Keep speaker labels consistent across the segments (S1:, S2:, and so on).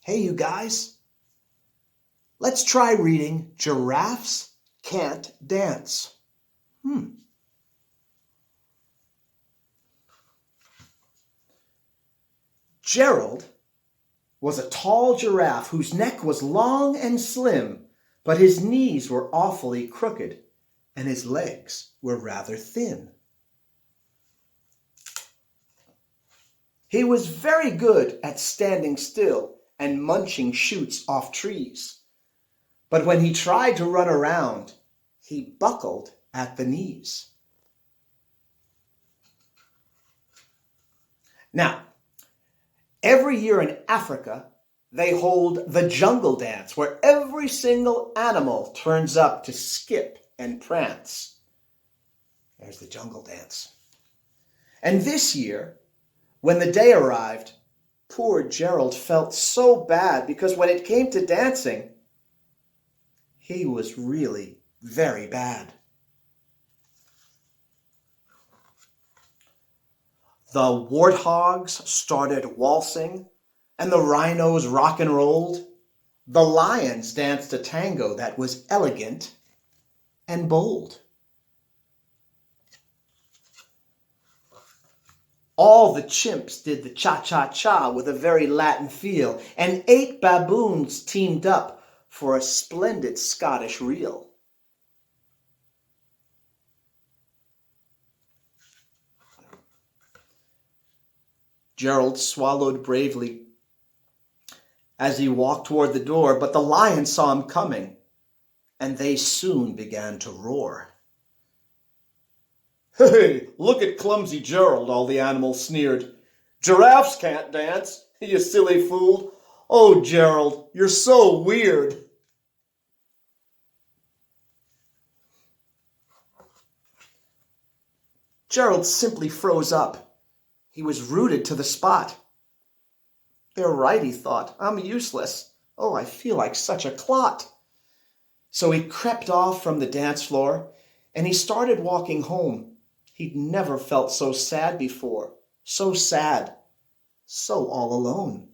S1: Hey, you guys, let's try reading Giraffes Can't Dance. Gerald was a tall giraffe whose neck was long and slim, but his knees were awfully crooked and his legs were rather thin. He was very good at standing still and munching shoots off trees. But when he tried to run around, he buckled at the knees. Now, every year in Africa, they hold the jungle dance, where every single animal turns up to skip and prance. There's the jungle dance. And this year, when the day arrived, poor Gerald felt so bad because when it came to dancing, he was really very bad. The warthogs started waltzing, and the rhinos rock and rolled. The lions danced a tango that was elegant and bold. All the chimps did the cha-cha-cha with a very Latin feel, and 8 baboons teamed up for a splendid Scottish reel. Gerald swallowed bravely as he walked toward the door, but the lions saw him coming, and they soon began to roar. "Hey, look at clumsy Gerald," all the animals sneered. "Giraffes can't dance, you silly fool. Oh, Gerald, you're so weird." Gerald simply froze up. He was rooted to the spot. "They're right," he thought. "I'm useless. Oh, I feel like such a clot." So he crept off from the dance floor, and he started walking home. He'd never felt so sad before. So sad. So all alone.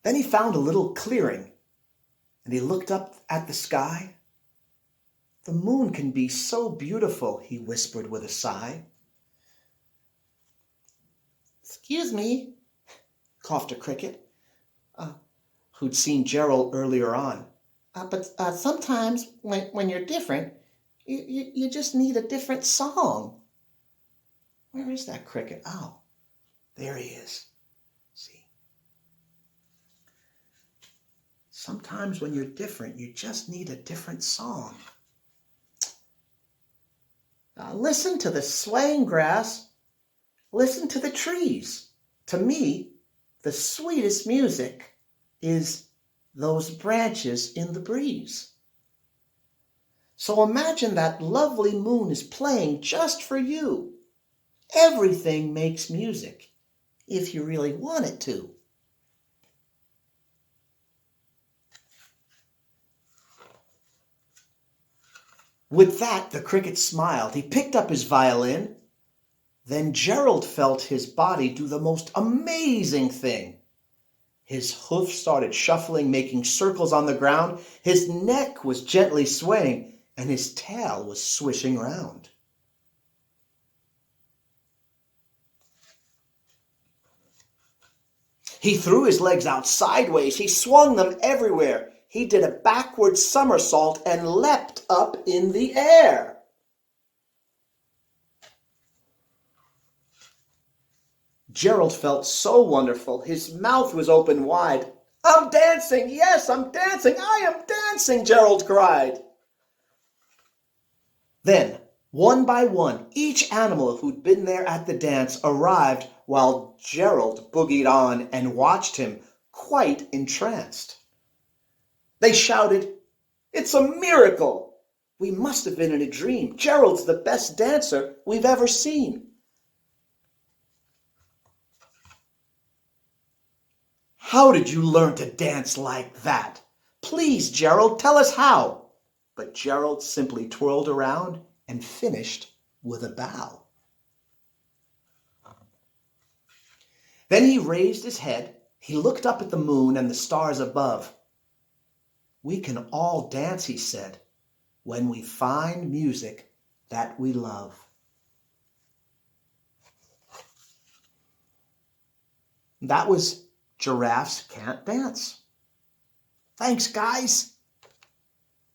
S1: Then he found a little clearing, and he looked up at the sky. "The moon can be so beautiful," he whispered with a sigh. "Excuse me," coughed a cricket, who'd seen Gerald earlier on. But sometimes when you're different, you just need a different song." Where is that cricket? Oh, there he is. See? Sometimes when you're different, you just need a different song. Listen to the swaying grass. Listen to the trees. To me, the sweetest music is those branches in the breeze. So imagine that lovely moon is playing just for you. Everything makes music, if you really want it to. With that, the cricket smiled. He picked up his violin. Then Gerald felt his body do the most amazing thing. His hoofs started shuffling, making circles on the ground. His neck was gently swaying, and his tail was swishing round. He threw his legs out sideways. He swung them everywhere. He did a backward somersault and leapt up in the air. Gerald felt so wonderful. His mouth was open wide. "I'm dancing! Yes, I'm dancing! I am dancing!" Gerald cried. Then, one by one, each animal who'd been there at the dance arrived while Gerald boogied on and watched him, quite entranced. They shouted, "It's a miracle! We must have been in a dream. Gerald's the best dancer we've ever seen." "How did you learn to dance like that? Please, Gerald, tell us how." But Gerald simply twirled around and finished with a bow. Then he raised his head. He looked up at the moon and the stars above. "We can all dance," he said, "when we find music that we love." That was Giraffes Can't Dance. Thanks, guys.